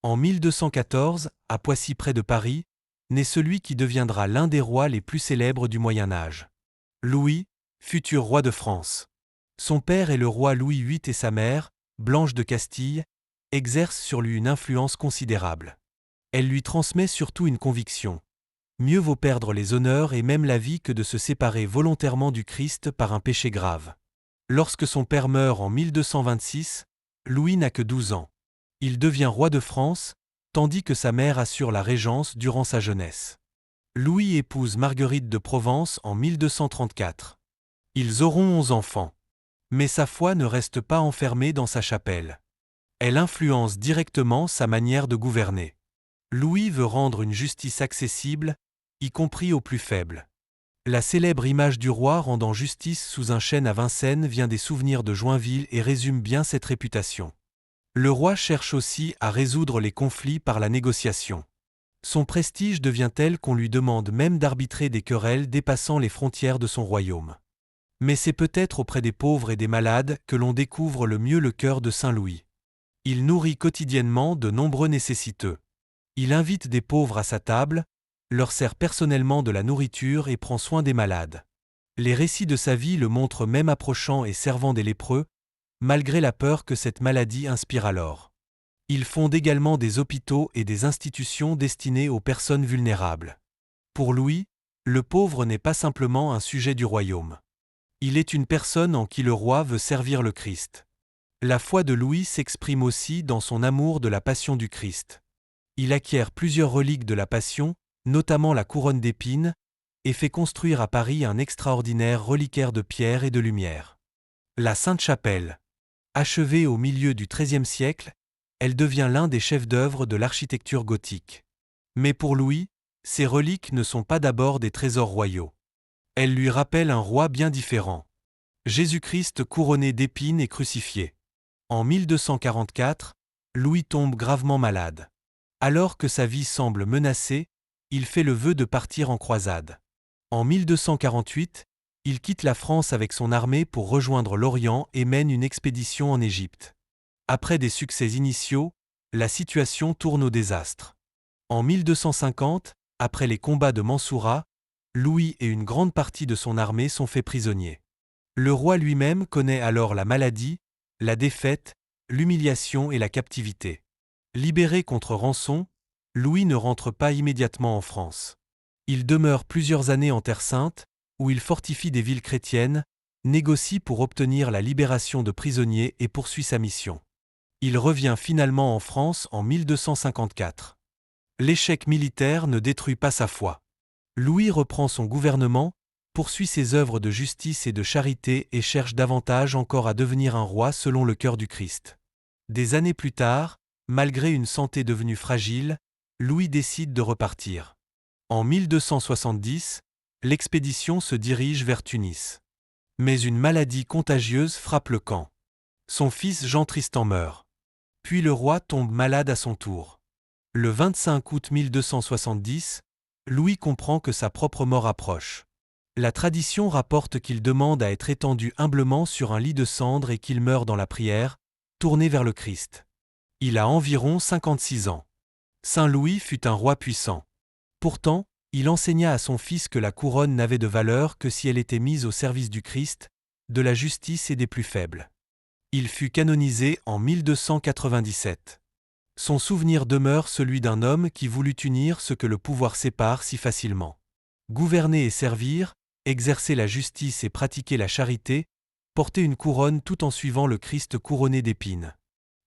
En 1214, à Poissy près de Paris, naît celui qui deviendra l'un des rois les plus célèbres du Moyen Âge. Louis, futur roi de France. Son père est le roi Louis VIII et sa mère, Blanche de Castille, exercent sur lui une influence considérable. Elle lui transmet surtout une conviction. Mieux vaut perdre les honneurs et même la vie que de se séparer volontairement du Christ par un péché grave. Lorsque son père meurt en 1226, Louis n'a que 12 ans. Il devient roi de France, tandis que sa mère assure la régence durant sa jeunesse. Louis épouse Marguerite de Provence en 1234. Ils auront 11 enfants. Mais sa foi ne reste pas enfermée dans sa chapelle. Elle influence directement sa manière de gouverner. Louis veut rendre une justice accessible, y compris aux plus faibles. La célèbre image du roi rendant justice sous un chêne à Vincennes vient des souvenirs de Joinville et résume bien cette réputation. Le roi cherche aussi à résoudre les conflits par la négociation. Son prestige devient tel qu'on lui demande même d'arbitrer des querelles dépassant les frontières de son royaume. Mais c'est peut-être auprès des pauvres et des malades que l'on découvre le mieux le cœur de Saint Louis. Il nourrit quotidiennement de nombreux nécessiteux. Il invite des pauvres à sa table, leur sert personnellement de la nourriture et prend soin des malades. Les récits de sa vie le montrent même approchant et servant des lépreux, malgré la peur que cette maladie inspire alors. Il fonde également des hôpitaux et des institutions destinées aux personnes vulnérables. Pour Louis, le pauvre n'est pas simplement un sujet du royaume. Il est une personne en qui le roi veut servir le Christ. La foi de Louis s'exprime aussi dans son amour de la passion du Christ. Il acquiert plusieurs reliques de la Passion, notamment la couronne d'épines, et fait construire à Paris un extraordinaire reliquaire de pierre et de lumière. La Sainte-Chapelle. Achevée au milieu du XIIIe siècle, elle devient l'un des chefs-d'œuvre de l'architecture gothique. Mais pour Louis, ces reliques ne sont pas d'abord des trésors royaux. Elles lui rappellent un roi bien différent. Jésus-Christ couronné d'épines et crucifié. En 1244, Louis tombe gravement malade. Alors que sa vie semble menacée, il fait le vœu de partir en croisade. En 1248, il quitte la France avec son armée pour rejoindre l'Orient et mène une expédition en Égypte. Après des succès initiaux, la situation tourne au désastre. En 1250, après les combats de Mansoura, Louis et une grande partie de son armée sont faits prisonniers. Le roi lui-même connaît alors la maladie, la défaite, l'humiliation et la captivité. Libéré contre rançon, Louis ne rentre pas immédiatement en France. Il demeure plusieurs années en Terre Sainte, où il fortifie des villes chrétiennes, négocie pour obtenir la libération de prisonniers et poursuit sa mission. Il revient finalement en France en 1254. L'échec militaire ne détruit pas sa foi. Louis reprend son gouvernement, poursuit ses œuvres de justice et de charité et cherche davantage encore à devenir un roi selon le cœur du Christ. Des années plus tard, malgré une santé devenue fragile, Louis décide de repartir. En 1270, l'expédition se dirige vers Tunis. Mais une maladie contagieuse frappe le camp. Son fils Jean-Tristan meurt. Puis le roi tombe malade à son tour. Le 25 août 1270, Louis comprend que sa propre mort approche. La tradition rapporte qu'il demande à être étendu humblement sur un lit de cendre et qu'il meurt dans la prière, tourné vers le Christ. Il a environ 56 ans. Saint Louis fut un roi puissant. Pourtant, il enseigna à son fils que la couronne n'avait de valeur que si elle était mise au service du Christ, de la justice et des plus faibles. Il fut canonisé en 1297. Son souvenir demeure celui d'un homme qui voulut unir ce que le pouvoir sépare si facilement. Gouverner et servir, exercer la justice et pratiquer la charité, porter une couronne tout en suivant le Christ couronné d'épines.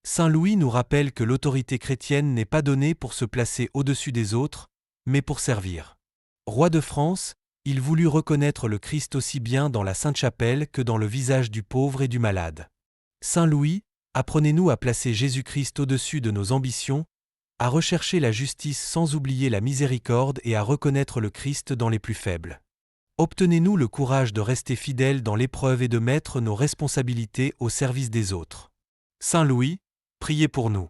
Saint Louis nous rappelle que l'autorité chrétienne n'est pas donnée pour se placer au-dessus des autres, mais pour servir. Roi de France, il voulut reconnaître le Christ aussi bien dans la Sainte-Chapelle que dans le visage du pauvre et du malade. Saint Louis, apprenez-nous à placer Jésus-Christ au-dessus de nos ambitions, à rechercher la justice sans oublier la miséricorde et à reconnaître le Christ dans les plus faibles. Obtenez-nous le courage de rester fidèles dans l'épreuve et de mettre nos responsabilités au service des autres. Saint Louis, priez pour nous.